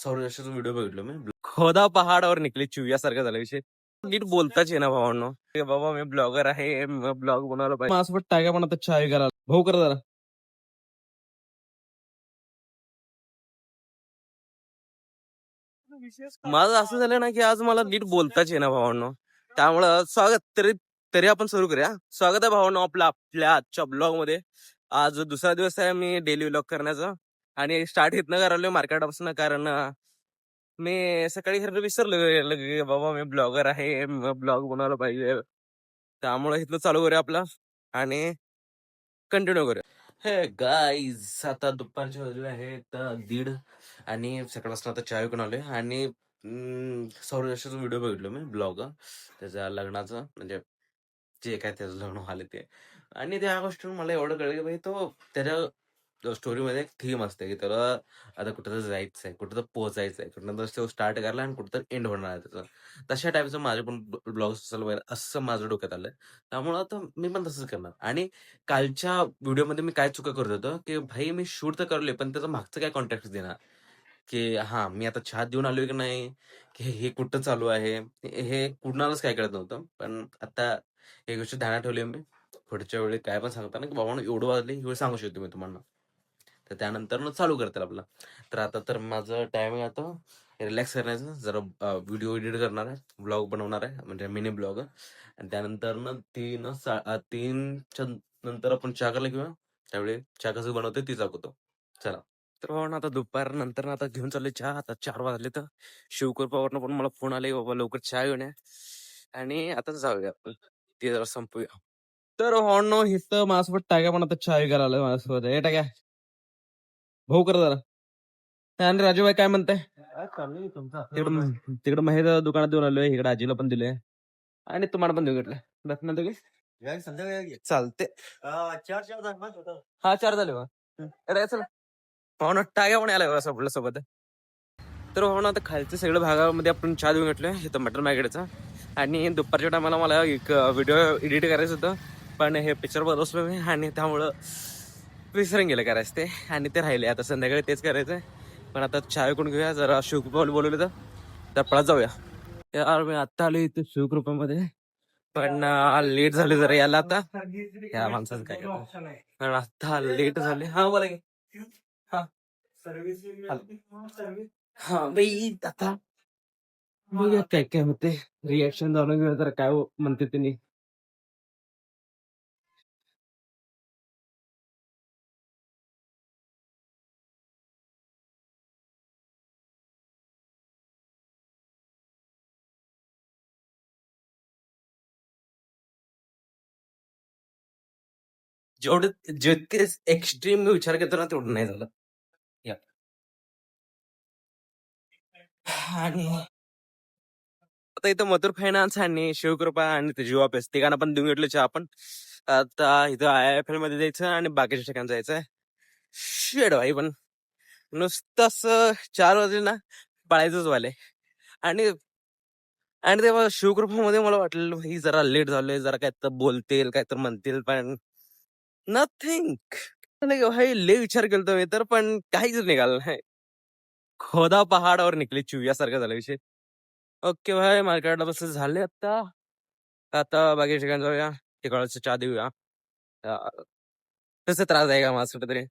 सौराष्ट्राचा video बघितलो मी. खोदा पहाड और निकली चिवयासारखा झाला विषय. नीट बोलताच ये ना भावांनो. बाबा मी ब्लॉगर आहे, ब्लॉग बनवला पाहिजे. माझ्यासोबत टाका पण आता चाय करा भाऊ करा जरा. माझं असं झालं ना की आज मला नीट बोलताच ये ना भावांनो. त्यामुळं स्वागत तरी तरी आपण सुरू करूया. स्वागत आहे भावांनो आपल्या आजच्या ब्लॉग मध्ये. आज दुसरा दिवस आहे मी डेली व्लॉग करण्याचा आणि स्टार्ट इथनं करायला मार्केटपासून. कारण मी सकाळी खरं विसरलो की बाबा मी ब्लॉगर आहे, ब्लॉग बनवायला पाहिजे. त्यामुळे इथलं चालू करूया आपला आणि कंटिन्यू करूया. हे गाईज आता दुपारचे वाजले आहेत 1:30 आणि सकाळपासून आता चाय विकून आलोय आणि सौराष्ट्राचा व्हिडिओ बघितलो मी ब्लॉग त्याच्या लग्नाचं, म्हणजे जे काय त्याचं लग्न झालं ते. आणि त्या गोष्टीवर मला एवढं कळलं की भाई तो त्याच्या स्टोरीमध्ये एक थीम असते की त्याला आता कुठं तर जायचं आहे, कुठं तर पोहोचायचं आहे, कुठं तर तो स्टार्ट करायला आणि कुठं तर एंड होणार आहे त्याचं. तशा टाईपचं माझे पण ब्लॉग्स असेल वगैरे असं माझं डोक्यात आलंय. त्यामुळं आता मी पण तसंच करणार. आणि कालच्या व्हिडिओमध्ये मी काय चुका करत होतो की भाई मी शूट तर करलोय पण त्याचं मागचं काय कॉन्टॅक्ट देणार की हा मी आता चहा देऊन आलोय की नाही, की हे कुठं चालू आहे, हे कुणालाच काय कळत नव्हतं. पण आता एक गोष्ट ध्यानात ठेवली मी, पुढच्या वेळी काय पण सांगताना की बाबा एवढं वाजले ही वेळ सांगू शकतो मी तुम्हाला. तर त्यानंतर चालू करतात आपला. तर आता तर माझं टायमिंग आता रिलॅक्स करण्याचं, जरा व्हिडिओ एडिट करणार आहे, ब्लॉग बनवणार आहे म्हणजे मिनी ब्लॉग. आणि त्यानंतर ना 3च्या नंतर आपण चहा करायला घेऊया. त्यावेळी चहा कसं बनवते ती दाखवतो. चला. तर भाऊ आता दुपार नंतर आता घेऊन चालले चहा. आता 4 वाजले तर शिवकृपावरनं पण मला फोन आले बाबा लवकर चहा घेऊन या. आणि आता जाऊया आपण ते जरा संपूया. तर भावांनो इथं माझ्यासोबत टाक्या पण आता चहा करायला माझ्यासोबत. हे टाक्या भाऊ करा जरा. आणि राजूभाई काय म्हणताय? तिकडे माहीत दुकानात देऊन आलोय, इकडे आजीला पण दिले आणि तुम्हाला पण देऊ घेतलं. बस संध्याकाळी चालते. हा 4 झाले बा. अरे चला भावना टाक्या पण आलाय आपल्या सोबत. तर भावना आता खालच्या सगळ्या भागामध्ये आपण चहा देऊन घेतलोय इथं मटन मार्केटचा. आणि दुपारच्या टायमाला मला एक व्हिडिओ एडिट करायचं होतं पण हे पिक्चर बसलो मी आणि त्यामुळं विसरून गेलं करायचं ते आणि ते राहिले. आता संध्याकाळी तेच करायचंय. पण आता चहा विकून घेऊया, जरा शिवकृपाला बोलवलं तर पळत जाऊया. यार मी आत्ता आलो इथे शिवकृपामध्ये पण लेट झाले जरा याला. आता या माणसाचं काय कारण आता लेट झाले. हा बोला की. हा हा बाई आता बघूया काय काय होते. रिॲक्शन जाणून घेऊया जरा काय म्हणते त्यांनी. जेवढे जितके एक्स्ट्रीम विचार करतो ना तेवढं नाही झालं. या. आणि आता इथं मथुर फायनान्स आणि शिवकृपा आणि ते जीवा पेस तिघांना पण देऊन घेतलं चहा आपण. आता इथं IIFL मध्ये जायचं आणि बाकीच्या ठिकाणी जायचंय. शेड भाई पण नुसतं असं 4 वाजले ना पळायचंच वाले. आणि आणि तेव्हा शिवकृपामध्ये मला वाटलेलं ही जरा लेट झालोय, जरा काय तर बोलतील काय तर म्हणतील पण नथिंग. भाई लय विचार केलतो मी तर पण काहीच निघालं नाही. खोदा पहाडावर निकली चिवयासारखं झालं विषय. ओके भाई मार्केटला बस झाले आता. आता बाकी ठिकाणी जाऊया, तिकडचं चहा देऊया. तसं त्रास आहे का माझ्यासाठी तरी.